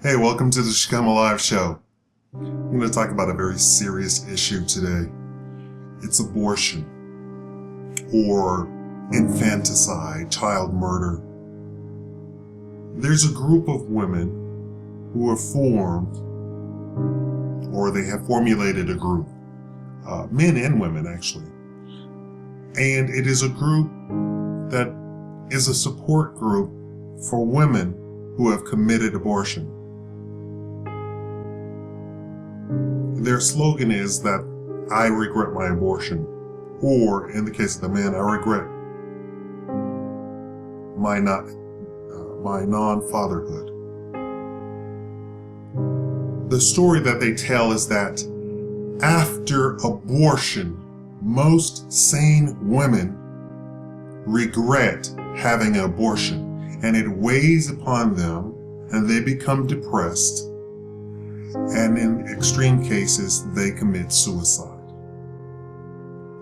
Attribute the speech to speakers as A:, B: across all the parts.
A: Hey, welcome to the Shakaama Live Show. I'm going to talk about a very serious issue today. It's abortion, or infanticide, child murder. There's a group of women who have formed, or they have formulated a group, men and women actually. And it is a group that is a support group for women who have committed abortion. Their slogan is that I regret my abortion, or in the case of the man, I regret my non-fatherhood. The story that they tell is that after abortion, most sane women regret having an abortion, and it weighs upon them and they become depressed, and in extreme cases they commit suicide.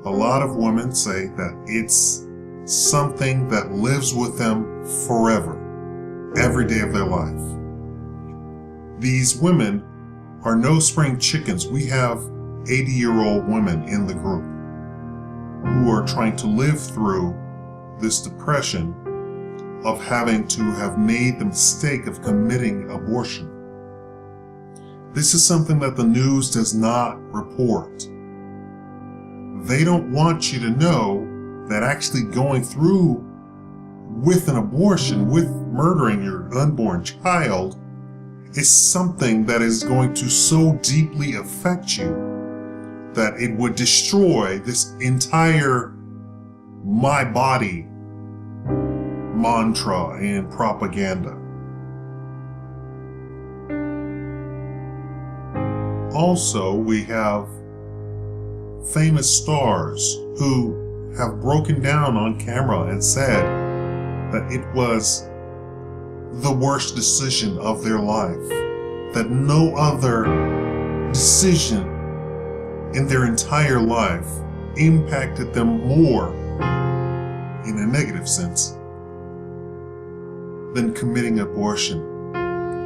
A: A lot of women say that it's something that lives with them forever, every day of their life. These women are no spring chickens. We have 80-year-old women in the group who are trying to live through this depression of having to have made the mistake of committing abortion. This is something that the news does not report. They don't want you to know that actually going through with an abortion, with murdering your unborn child, is something that is going to so deeply affect you that it would destroy this entire my body mantra and propaganda. Also, we have famous stars who have broken down on camera and said that it was the worst decision of their life, that no other decision in their entire life impacted them more, in a negative sense, than committing abortion.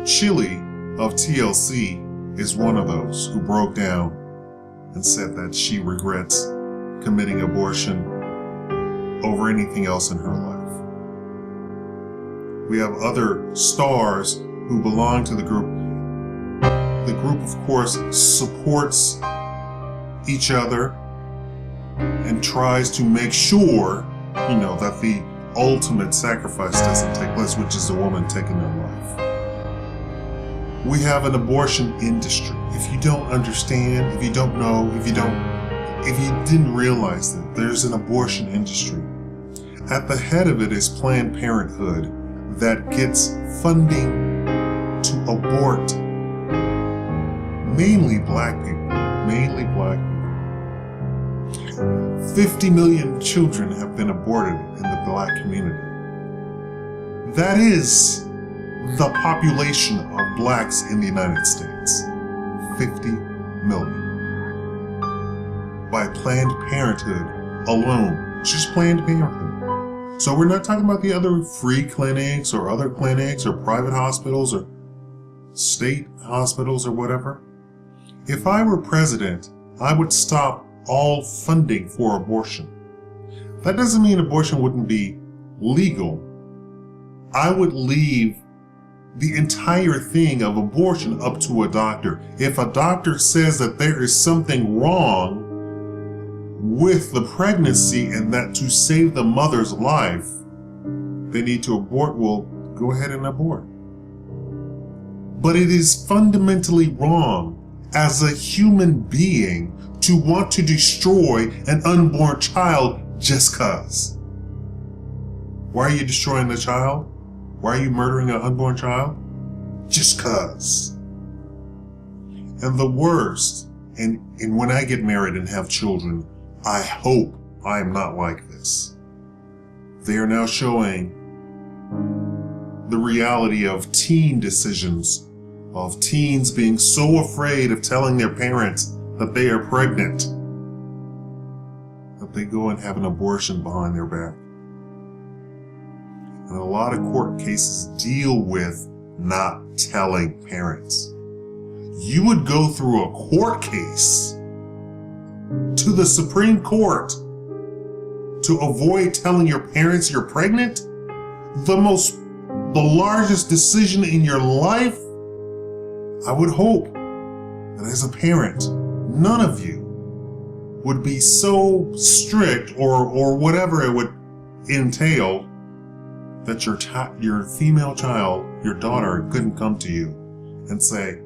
A: Chili of TLC is one of those who broke down and said that she regrets committing abortion over anything else in her life. We have other stars who belong to the group. The group, of course, supports each other and tries to make sure, that the ultimate sacrifice doesn't take place, which is a woman taking her life. We have an abortion industry. If you don't understand, if you don't know, if you didn't realize that there's an abortion industry, at the head of it is Planned Parenthood that gets funding to abort mainly black people. 50 million children have been aborted in the black community. That is the population of blacks in the United States. 50 million. By Planned Parenthood alone. Just Planned Parenthood. So we're not talking about the other free clinics or other clinics or private hospitals or state hospitals or whatever. If I were president, I would stop all funding for abortion. That doesn't mean abortion wouldn't be legal. I would leave the entire thing of abortion up to a doctor. If a doctor says that there is something wrong with the pregnancy and that to save the mother's life, they need to abort, well, go ahead and abort. But it is fundamentally wrong as a human being to want to destroy an unborn child just cause. Why are you destroying the child? Why are you murdering an unborn child? Just cause. And the worst, and when I get married and have children, I hope I am not like this. They are now showing the reality of teen decisions, of teens being so afraid of telling their parents that they are pregnant, that they go and have an abortion behind their back. And a lot of court cases deal with not telling parents. You would go through a court case to the Supreme Court to avoid telling your parents you're pregnant? The largest decision in your life? I would hope that as a parent, none of you would be so strict or whatever it would entail that your female child, your daughter, couldn't come to you and say,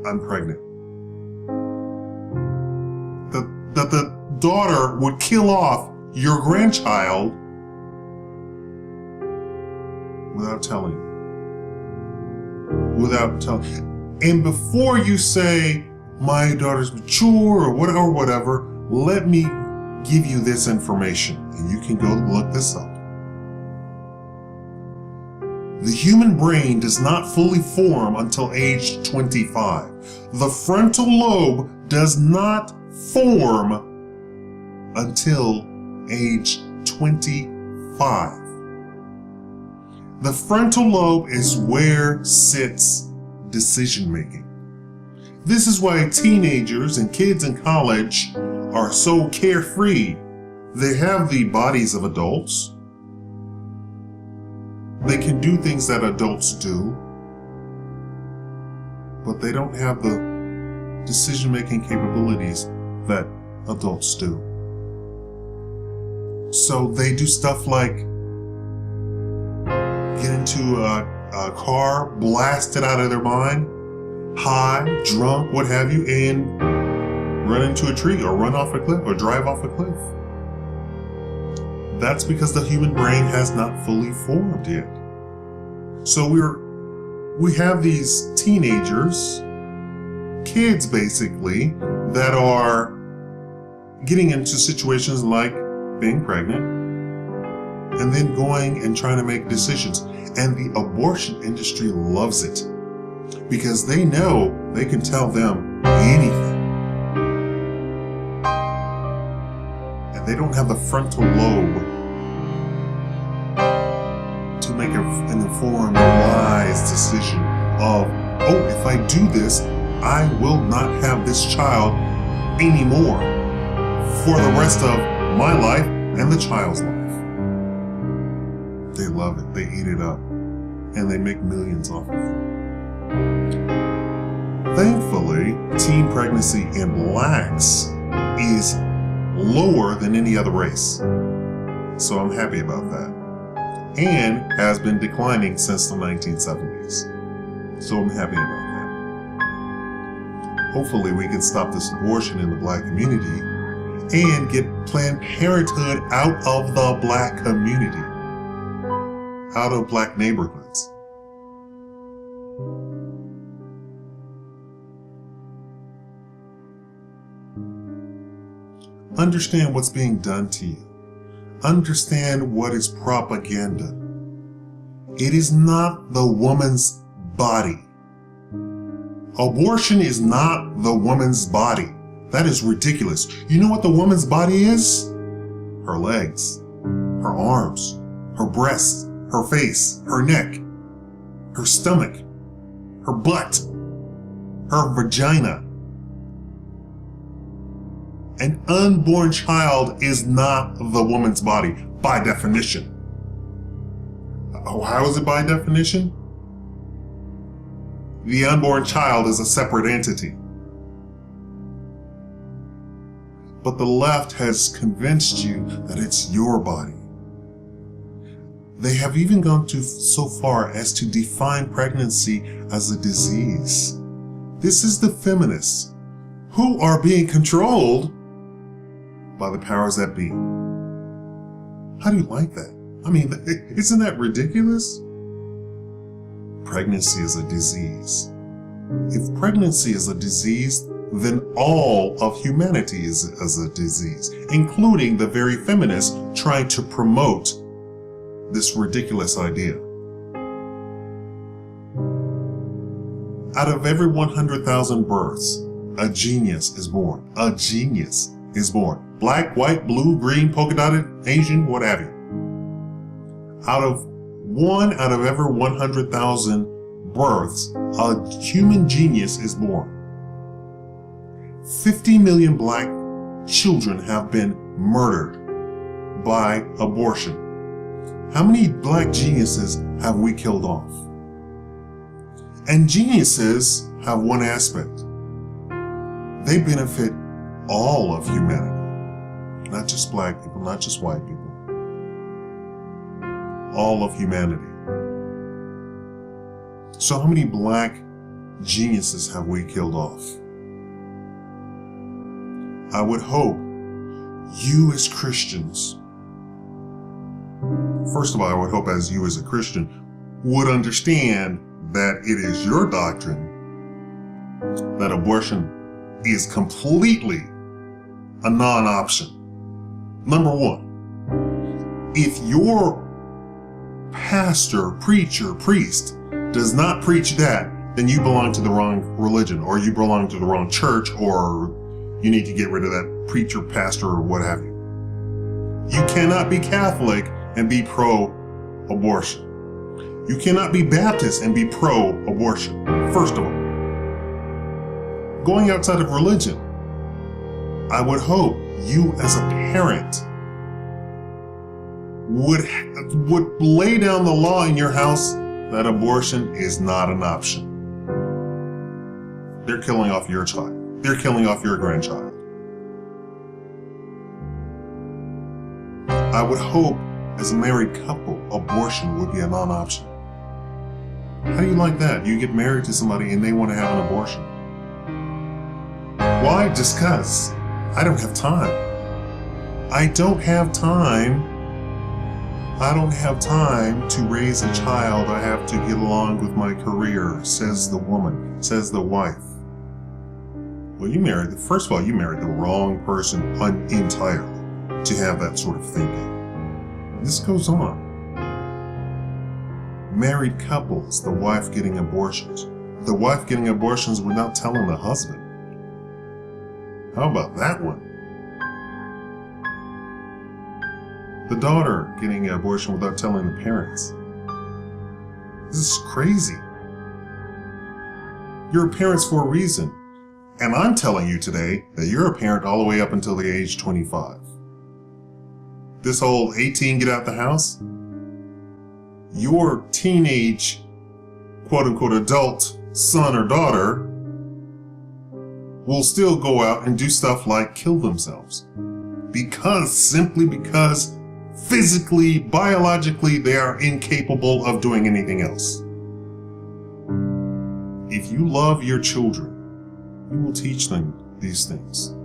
A: I'm pregnant. That the daughter would kill off your grandchild without telling you. And before you say, my daughter's mature or whatever, let me give you this information and you can go look this up. The human brain does not fully form until age 25. The frontal lobe does not form until age 25. The frontal lobe is where sits decision making. This is why teenagers and kids in college are so carefree. They have the bodies of adults. They can do things that adults do, but they don't have the decision-making capabilities that adults do. So they do stuff like get into a car, blast it out of their mind, high, drunk, what have you, and run into a tree or run off a cliff or drive off a cliff. That's because the human brain has not fully formed yet. So we have these teenagers, kids basically, that are getting into situations like being pregnant and then going and trying to make decisions. And the abortion industry loves it because they know they can tell them anything. And they don't have the frontal lobe to make an informed, wise decision of, oh, if I do this, I will not have this child anymore for the rest of my life and the child's life. They love it. They eat it up. And they make millions off of it. Thankfully, teen pregnancy in blacks is lower than any other race. So I'm happy about that. And has been declining since the 1970s. So I'm happy about that. Hopefully we can stop this abortion in the black community and get Planned Parenthood out of the black community, out of black neighborhoods. Understand what's being done to you. Understand what is propaganda. It is not the woman's body. Abortion is not the woman's body. That is ridiculous. You know what the woman's body is? Her legs, her arms, her breasts, her face, her neck, her stomach, her butt, her vagina. An unborn child is not the woman's body by definition. How is it by definition? The unborn child is a separate entity. But the left has convinced you that it's your body. They have even gone so far as to define pregnancy as a disease. This is the feminists who are being controlled by the powers that be. How do you like that? I mean, isn't that ridiculous? Pregnancy is a disease. If pregnancy is a disease, then all of humanity is a disease, including the very feminists trying to promote this ridiculous idea. Out of every 100,000 births, a genius is born. A genius is born. Black, white, blue, green, polka dotted, Asian, what have you. Out of every 100,000 births, a human genius is born. 50 million black children have been murdered by abortion. How many black geniuses have we killed off? And geniuses have one aspect. They benefit all of humanity. Not just black people, not just white people. All of humanity. So how many black geniuses have we killed off? I would hope you as Christians, first of all, I would hope as you as a Christian would understand that it is your doctrine that abortion is completely a non-option. Number one, if your pastor, preacher, priest does not preach that, then you belong to the wrong religion, or you belong to the wrong church, or you need to get rid of that preacher, pastor, or what have you. You cannot be Catholic and be pro-abortion. You cannot be Baptist and be pro-abortion, first of all. Going outside of religion, I would hope you as a parent would lay down the law in your house that abortion is not an option. They're killing off your child. They're killing off your grandchild. I would hope as a married couple, abortion would be a non-option. How do you like that? You get married to somebody and they want to have an abortion. Why? Just 'cause I don't have time. I don't have time. I don't have time to raise a child. I have to get along with my career, says the woman, says the wife. Well, first of all, you married the wrong person entirely to have that sort of thinking. This goes on. Married couples, the wife getting abortions. The wife getting abortions without telling the husband. How about that one? The daughter getting an abortion without telling the parents. This is crazy. You're parents for a reason. And I'm telling you today that you're a parent all the way up until the age 25. This whole 18 get out the house, your teenage, quote unquote, adult son or daughter will still go out and do stuff like kill themselves. Simply because physically, biologically, they are incapable of doing anything else. If you love your children, you will teach them these things.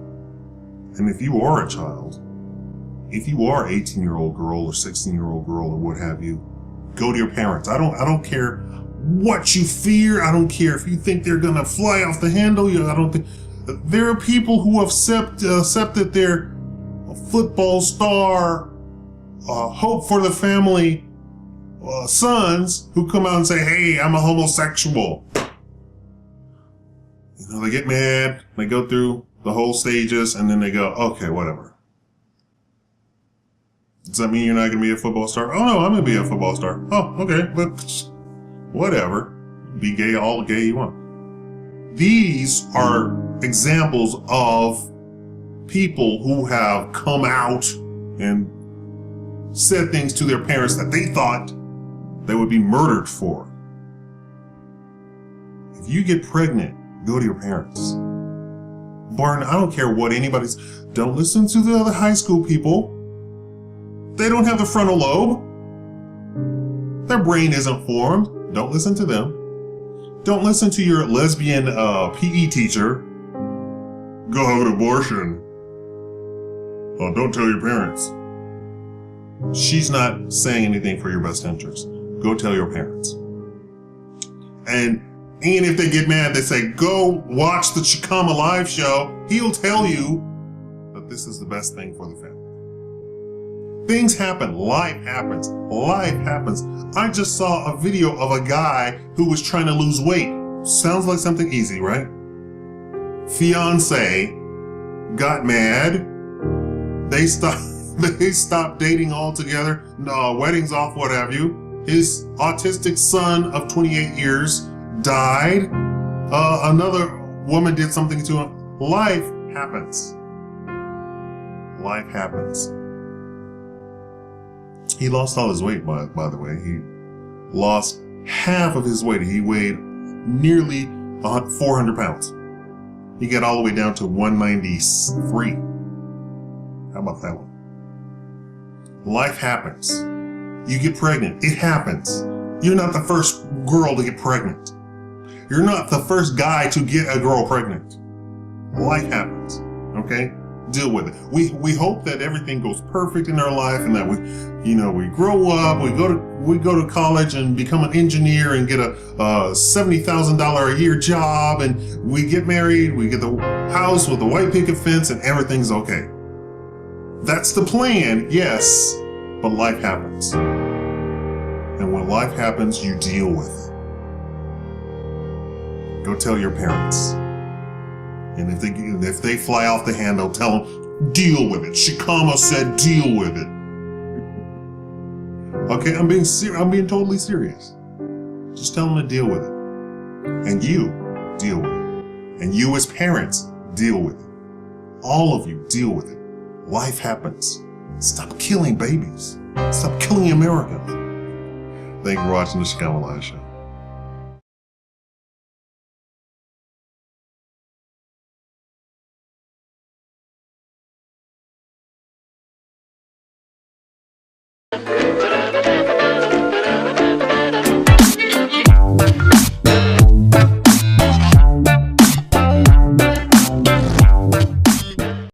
A: And if you are a child, if you are 18-year-old girl or 16-year-old girl or what have you, go to your parents. I don't care what you fear. I don't care if you think they're gonna fly off the handle. I don't think there are people who have accepted their football star, hope for the family sons who come out and say, "Hey, I'm a homosexual." You know, they get mad, they go through the whole stages, and then they go, "Okay, whatever." Does that mean you're not going to be a football star? Oh no, I'm going to be a football star. Oh, okay, but whatever. Be gay, all gay you want. These are examples of people who have come out and said things to their parents that they thought they would be murdered for. If you get pregnant, go to your parents. Barn, I don't care what anybody's. Don't listen to the other high school people. They don't have the frontal lobe. Their brain isn't formed. Don't listen to them. Don't listen to your lesbian PE teacher. Go have an abortion. Oh, don't tell your parents. She's not saying anything for your best interest. Go tell your parents. And if they get mad, they say, go watch the Shakaama live show. He'll tell you that this is the best thing for the family. Things happen. Life happens. Life happens. I just saw a video of a guy who was trying to lose weight. Sounds like something easy, right? Fiance got mad. They stopped dating altogether. No, weddings off, what have you. His autistic son of 28 years died. Another woman did something to him. Life happens. Life happens. He lost all his weight, by the way. He lost half of his weight. He weighed nearly 400 pounds. He got all the way down to 193. How about that one? Life happens. You get pregnant. It happens. You're not the first girl to get pregnant. You're not the first guy to get a girl pregnant. Life happens. Okay? Deal with it. We hope that everything goes perfect in our life and that we grow up, we go to college and become an engineer and get a $70,000 a year job, and we get married, we get the house with a white picket fence, and everything's okay. That's the plan, yes, but life happens. And when life happens, you deal with it. Go tell your parents. And if they fly off the handle, tell them, deal with it. Shakaama said, deal with it. Okay, I'm being totally serious. Just tell them to deal with it. And you deal with it. And you as parents, deal with it. All of you, deal with it. Life happens. Stop killing babies. Stop killing Americans. Thank you for watching the Shakaama Live Show.